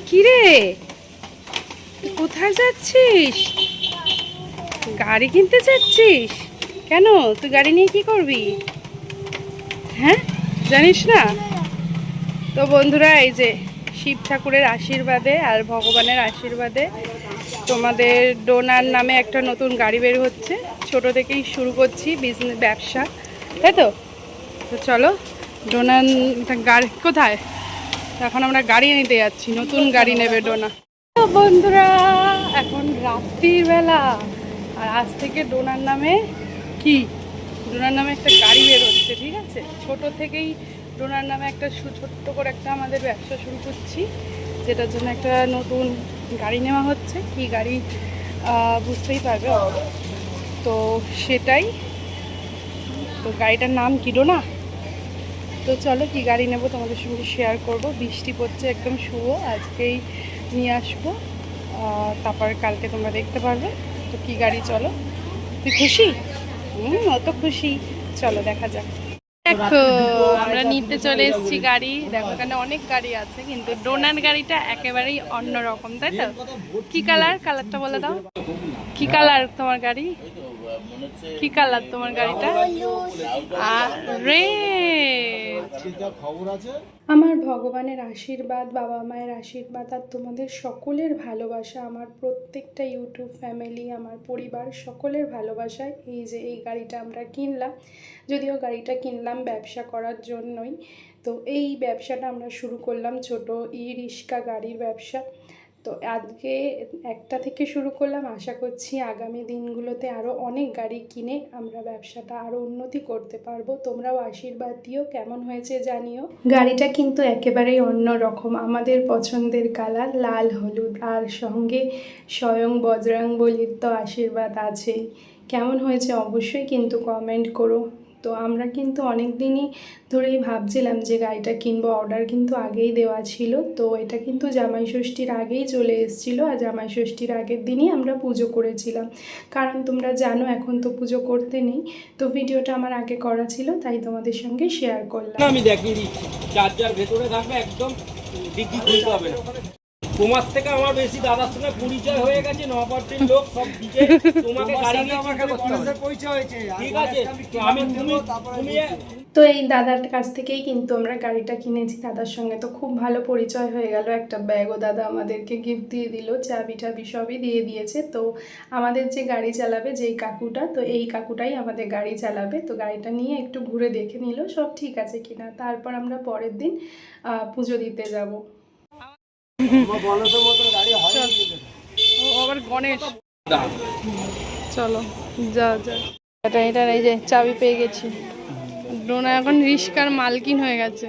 কিরে কোথায় যাচ্ছিস? গাড়ি কিনতে যাচ্ছিস কেন? তুই গাড়ি নিয়ে কি করবি? হ্যাঁ, জানিস না? তো বন্ধুরা, এই যে শিব ঠাকুরের আশীর্বাদে আর ভগবানের আশীর্বাদে তোমাদের ডোনার নামে একটা নতুন গাড়ি বের হচ্ছে। ছোট থেকেই শুরু করছি বিজনেস, ব্যবসা, তাই তো? তো চলো, ডোনার গাড়ি কোথায়? এখন আমরা গাড়ি নিতে যাচ্ছি, নতুন গাড়ি নেবে ডোনা। বন্ধুরা, এখন রাত্রির বেলা আর আজ থেকে ডোনার নামে একটা গাড়ি বের হচ্ছে। ঠিক আছে, ছোট থেকেই ডোনার নামে একটা ছোট্ট করে একটা আমাদের ব্যবসা শুরু করছি, যেটার জন্য একটা নতুন গাড়ি নেওয়া হচ্ছে। কি গাড়ি বুঝতেই পারবে। তো সেটাই, তো গাড়িটার নাম কি ডোনা। তো চলো, কি গাড়ি নেবো তোমাদের সঙ্গে শেয়ার করব। বৃষ্টি পড়ছে একদম শুভ, আজকেই নিয়ে আসবো, তারপর কালকে তোমরা দেখতে পারবে। তো কি গাড়ি, চলো। তুই খুশি? অত খুশি, চলো দেখা যাক। দেখো, আমরা নিতে চলে এসেছি গাড়ি। দেখো, এখানে অনেক গাড়ি আছে, কিন্তু ডোনার গাড়িটা একেবারেই অন্যরকম, তাই তো? কি কালার? কালারটা বলে দাও। কি কালার তোমার গাড়ি? কি কালার তোমার গাড়িটা? আমার ভগবানের আশীর্বাদ, বাবা মায়ের আশীর্বাদ আর তোমাদের সকলের ভালোবাসা, আমার প্রত্যেকটা ইউটিউব ফ্যামিলি, আমার পরিবার সকলের ভালোবাসায় এই যে এই গাড়িটা আমরা কিনলাম। যদিও গাড়িটা কিনলাম ব্যবসা করার জন্যই। তো এই ব্যবসাটা আমরা শুরু করলাম, ছোট ই রিক্সা গাড়ির ব্যবসা। তো আজকে একটা থেকে শুরু করলাম, আশা করছি আগামী দিনগুলোতে আরও অনেক গাড়ি কিনে আমরা ব্যবসাটা আরও উন্নতি করতে পারবো। তোমরাও আশীর্বাদ দিও, কেমন হয়েছে জানিও। গাড়িটা কিন্তু একেবারেই অন্য রকম, আমাদের পছন্দের কালার লাল হলুদ, আর সঙ্গে স্বয়ং বজরংবলীর তো আশীর্বাদ আছেই। কেমন হয়েছে অবশ্যই কিন্তু কমেন্ট করো। তো আমরা কিন্তু অনেক দিনই ধরেই ভাবছিলাম যে গাড়িটা কিনবো, অর্ডার কিন্তু আগেই দেওয়া ছিল। তো এটা কিন্তু জামাই ষষ্ঠীর আগেই চলে এসেছিলো, আর জামাই ষষ্ঠীর আগের দিনই আমরা পুজো করেছিলাম। কারণ তোমরা জানো এখন তো পুজো করতে নেই, তো ভিডিওটা আমার আগে করা ছিল, তাই তোমাদের সঙ্গে শেয়ার করলাম। আমি দেখিয়ে দিচ্ছি, চার্জার ভেতরে থাকবে, একদম ডিগ্রি খুলতে হবে না। তোমার থেকে আমার বেশি দাদার সঙ্গে পরিচয় হয়ে গেছে, 9% লোক সব দিকে তোমাকে গাড়ি নিয়ে আমাকে পরিচয় হয়েছে। ঠিক আছে, তো আমি তুমি তো এই দাদার কাছ থেকেই কিন্তু আমরা গাড়িটা কিনেছি। দাদার সঙ্গে তো খুব ভালো পরিচয় হয়ে গেল। একটা ব্যাগও দাদা আমাদেরকে গিফট দিয়ে দিল, চাবি টাবি সবই দিয়ে দিয়েছে। তো আমাদের যে গাড়ি চালাবে, যেই কাকুটা, তো এই কাকুটাই আমাদের গাড়ি চালাবে। তো গাড়িটা নিয়ে একটু ঘুরে দেখে নিল সব ঠিক আছে কিনা, তারপর আমরা পরের দিন পুজো দিতে যাব। আবার গণেশ, চলো যা যা। এটা এই যে চাবি পেয়ে গেছি। ডোনা এখন রিক্সার মালকিন হয়ে গেছে।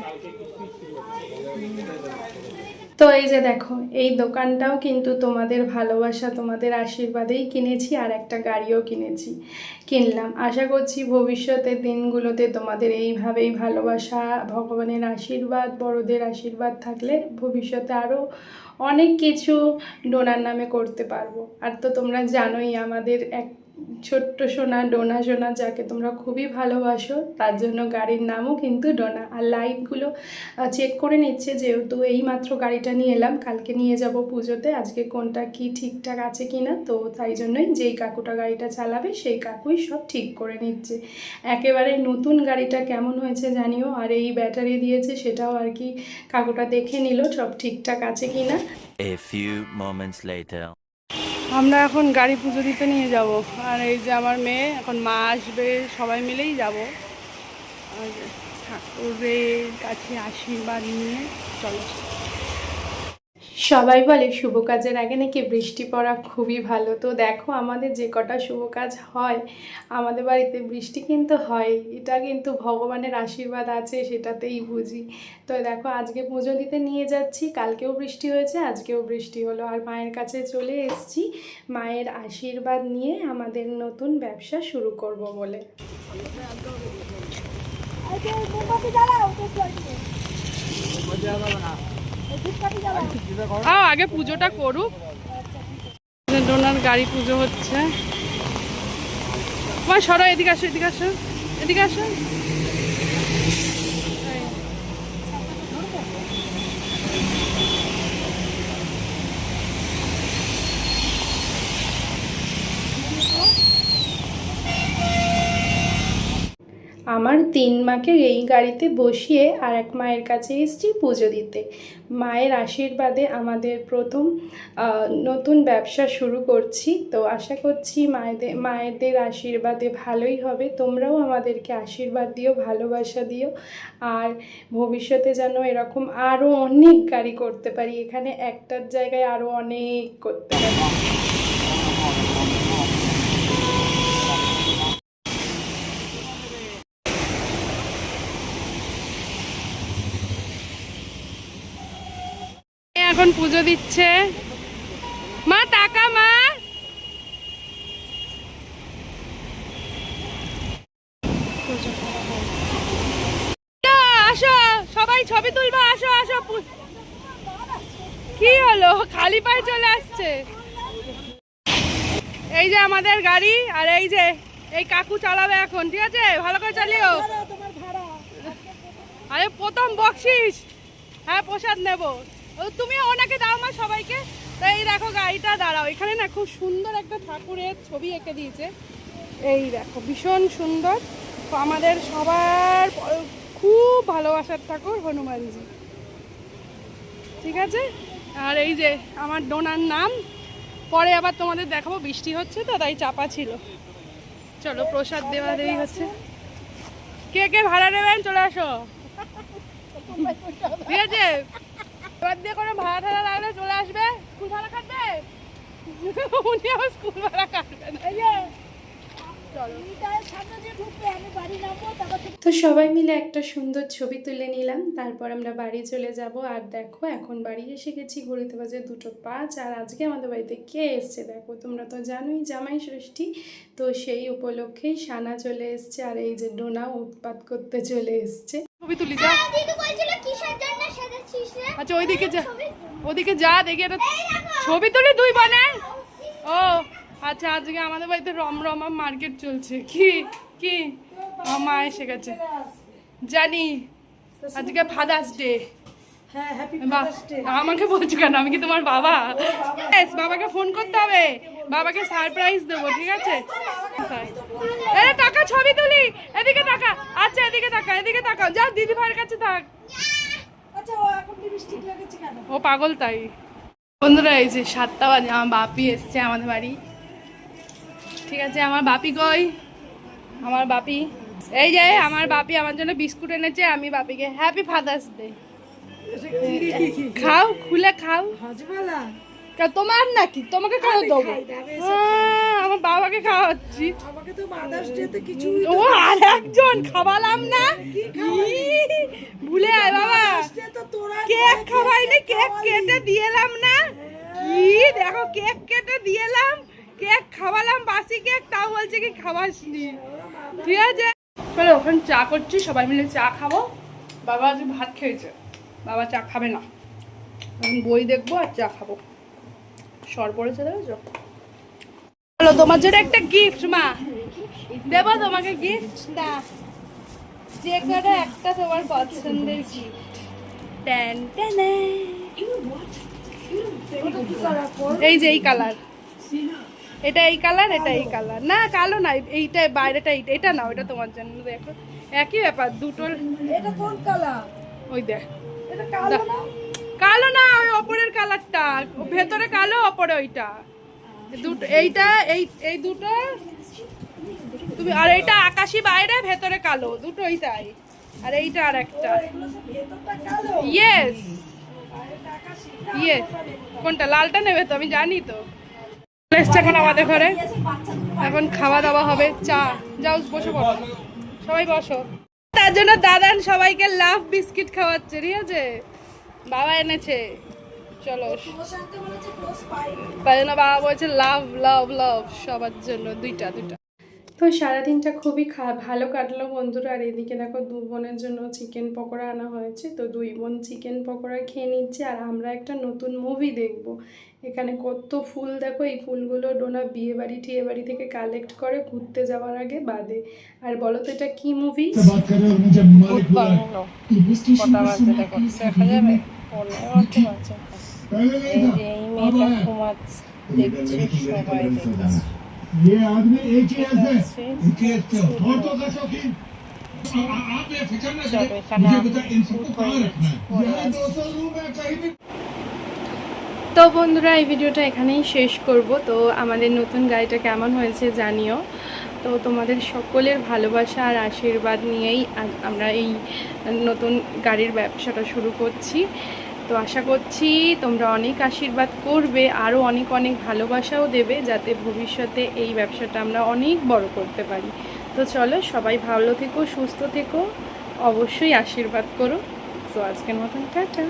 তো এই যে দেখো, এই দোকানটাও কিন্তু তোমাদের ভালোবাসা, তোমাদের আশীর্বাদেই কিনেছি, আর একটা গাড়িও কিনলাম। আশা করছি ভবিষ্যতের দিনগুলোতে তোমাদের এইভাবেই ভালোবাসা, ভগবানের আশীর্বাদ, বড়দের আশীর্বাদ থাকলে ভবিষ্যতে আরও অনেক কিছু ডোনার নামে করতে পারবো। আর তো তোমরা জানোই আমাদের এক ছোট্ট সোনা ডোনা সোনা, যাকে তোমরা খুবই ভালোবাসো, তার জন্য গাড়ির নামও কিন্তু ডোনা। আর লাইটগুলো চেক করে নিচ্ছে, যেহেতু এইমাত্র গাড়িটা নিয়ে এলাম, কালকে নিয়ে যাব পুজোতে, আজকে কোনটা কি ঠিকঠাক আছে কি না। তো তাই জন্যই যেই কাকুটা গাড়িটা চালাবে সেই কাকুই সব ঠিক করে নিচ্ছে। একেবারে নতুন গাড়িটা কেমন হয়েছে জানিও। আর এই ব্যাটারি দিয়েছে, সেটাও আর কি কাকুটা দেখে নিল সব ঠিকঠাক আছে কি না। A few moments later. আমরা এখন গাড়ি পুজো দিতে নিয়ে যাব। আর এই যে আমার মেয়ে, এখন মা আসবে, সবাই মিলেই যাব। আর ঠাকুরের কাছে আশীর্বাদ নিয়ে চলো। সবাই বলে শুভ কাজের আগে নাকি বৃষ্টি পড়া খুবই ভালো। তো দেখো, আমাদের যে কটা শুভ কাজ হয় আমাদের বাড়িতে বৃষ্টি কিন্তু হয়, এটা কিন্তু ভগবানের আশীর্বাদ আছে, সেটাতেই বুঝি। তো দেখো, আজকে পুজো দিতে নিয়ে যাচ্ছি, কালকেও বৃষ্টি হয়েছে, আজকেও বৃষ্টি হলো। আর মায়ের কাছে চলে এসেছি মায়ের আশীর্বাদ নিয়ে আমাদের নতুন ব্যবসা শুরু করব বলে। আগে পুজোটা করুক, ডোনার গাড়ি পুজো হচ্ছে। তোমার সরো, এদিকে আসো, এদিকে আসো, এদিকে আসো। আমার 3 মাকে এই গাড়িতে বসিয়ে আর এক মায়ের কাছে এসেছি পুজো দিতে। মায়ের আশীর্বাদে আমাদের প্রথম নতুন ব্যবসা শুরু করছি, তো আশা করছি মায়েদের আশীর্বাদে ভালোই হবে। তোমরাও আমাদেরকে আশীর্বাদ দিও, ভালোবাসা দিও, আর ভবিষ্যতে যেন এরকম আরও অনেক গাড়ি করতে পারি, এখানে একটার জায়গায় আরও অনেক করতে পারি। এখন পুজো দিচ্ছে মা, টাকা মা। আসো সবাই ছবি তুলবো, আসো আসো। কি হলো, খালি পায়ে চলে আসছে। এই যে আমাদের গাড়ি, আর এই যে এই কাকু চালাবে এখন, ঠিক আছে? ভালো করে চালিও। আরে প্রথম বকশিস, হ্যাঁ প্রসাদ নেবো। তুমি ওনাকে দাও মা সবাইকে। তো এই দেখো গাড়িটা দাঁড়াও, এখানে না খুব সুন্দর একটা ঠাকুরের ছবি এঁকে দিয়েছে। এই দেখো ভীষণ সুন্দর। তো আমাদের সবার খুব ভালোবাসার ঠাকুর হনুমানজি, ঠিক আছে? আর এই যে আমার ডোনার নাম, পরে আবার তোমাদের দেখাবো। বৃষ্টি হচ্ছে তো তাই চাপা ছিল। চলো প্রসাদ দেওয়া দেরি হচ্ছে। কে কে ভাড়া নেবেন চলে আসো, ঠিক আছে? এবার দিয়ে কোনো ভাড়া ঠাড়া লাগলে চলে আসবে। স্কুল ভাড়া কাটবে, উনি আবার স্কুল ভাড়া কাটবেন। তো সবাই মিলে একটা সুন্দর ছবি তুলে নিলাম, তারপর আমরা বাড়ি চলে যাব। আর দেখো এখন বাড়ি এসে গেছি, ঘড়িতে বাজে 2:05। আর আজকে আমাদের বাড়িতে কে এসছে দেখো, তোমরা তো জানোই জামাই ষষ্ঠী, তো সেই উপলক্ষেই সানা চলে এসছে, আর এই যে ডোনা উৎপাত করতে চলে এসছে। ছবি তুলি যা। আচ্ছা ওইদিকে যা, ওদিকে যা, দেখি একটা ছবি তুলি দুই বোনে। ও আচ্ছা, আজকে আমাদের বাড়িতে রমরমা মার্কেট চলছে। কি কি মা এসে গেছে জানি, আজকে ফাদার্স ডে। আমাকে বলছো কেন, আমি কি তোমার বাবা? বাবাকে ফোন করতে হবে, বাবাকে সারপ্রাইজ দেবো, ঠিক আছে? টাকা ছবি তুলি, এদিকে টাকা। আচ্ছা এদিকে টাকা, এদিকে টাকা, যা দিদি ভাইয়ের কাছে থাক। ও পাগল তাই। বন্ধুরা এই যে 7টা বাজে, আমার বাপি এসছে আমাদের বাড়ি, ঠিক আছে? আমার বাপি কই? আমার বাপি এই যে, আমার বাপি আমার জন্য বিস্কুট এনেছে। আমি বাপিকে হ্যাপি ফাদার্স ডে। খাও, খুলে খাও। তোমার নাকি, তোমাকে খাও দেবো? আমার বাবাকে খাওয়াচ্ছি। ও আর একজন খাওয়ালাম না, ভুলে আয় বাবা। কেক খাওয়াইনি, কেক কেটে দিয়েলাম না। কি দেখো, কেক কেটে দিয়েলাম, কেক খাওয়ালাম, বাসি কেক, তাও বলছে কি খাওয়াসনি, ঠিক আছে? চলো ওখানে চা করছি, সবাই মিলে চা খাবো। বাবা আজ ভাত খেয়েছে, বাবা চা খাবে না, এখন বই দেখবো আর চা খাবো। সর পড়েছে দেখেছো? চলো তোমার জন্য একটা গিফট মা দেবো, তোমাকে গিফট না, যে কোনো একটা তোমার পছন্দের গিফট। এই যে এই কালার, এটা এই কালার, এটা এই কালার না, কালো না, এইটা বাইরেটা, এটা না, ওইটা তোমার জন্য। দেখো একই ব্যাপার, দুটোর। এটা কোন কালার? ওই দেখ, এটা কালো না, কালো না, ওই ওপরের কালারটা, ভেতরে কালো, ওপরে ওইটা। দুটো, এইটা এই দুটো তুমি, আর এইটা আকাশি বাইরে, ভেতরে কালো, দুটোই তাই। আর এইটা আর একটা, ইয়েস ইয়েস। কোনটা, লালটা নেবে তো? আমি জানি তো। এসছে এখন আমাদের ঘরে, এখন খাওয়া দাওয়া হবে, চা। যাও বসো, বসো সবাই বসো। তার জন্য দাদান সবাইকে লাভ বিস্কিট খাওয়াচ্ছে, ঠিক আছে? বাবা এনেছে, চলো। তাই জন্য বাবা বলছে লাভ লাভ লাভ সবার জন্য দুইটা দুইটা। তো সারাদিনটা খুবই ভালো কাটলো বন্ধুরা। আর এদিকে দেখো 2 বোনের জন্য চিকেন পকোড়া আনা হয়েছে, তো 2 বোন চিকেন পকোড়া খেয়ে নিচ্ছে আর আমরা একটা নতুন মুভি দেখব। এখানে কত ফুল দেখো, এই ফুলগুলো ডোনা বিয়ে বাড়ি টিয়ে বাড়ি থেকে কালেক্ট করে ঘুরতে যাওয়ার আগে বাদে। আর বলো তো এটা কি মুভি? ভূত বাংলো। কটা বাজে দেখো, দেখা যাবে? 15 বাজে। এই যে এই মেয়েটা ঘুমাচ্ছে, দেখছে সবাই দেখছে। ये आदमी एक ही है फोटो का शौकीन आप ये फिक्र न सब करें एखाने मुझे आप बता इन सबको भूत कहाँ हয়ে रखना है পড়ে यहाँ আছে। 200 रूम है कहीं भी তো বন্ধুরা এই ভিডিওটা এখানেই শেষ করব। তো আমাদের নতুন গাড়িটা কেমন হয়েছে জানিও। তো তোমাদের সকলের ভালোবাসা আর আশীর্বাদ নিয়েই আমরা এই নতুন গাড়ির ব্যবসাটা শুরু করছি। তো আশা করছি তোমরা অনেক আশীর্বাদ করবে, আরও অনেক অনেক ভালোবাসাও দেবে, যাতে ভবিষ্যতে এই ব্যবসাটা আমরা অনেক বড় করতে পারি। তো চলো সবাই ভালো থেকো, সুস্থ থেকো, অবশ্যই আশীর্বাদ করো। তো আজকের মতন টাটা।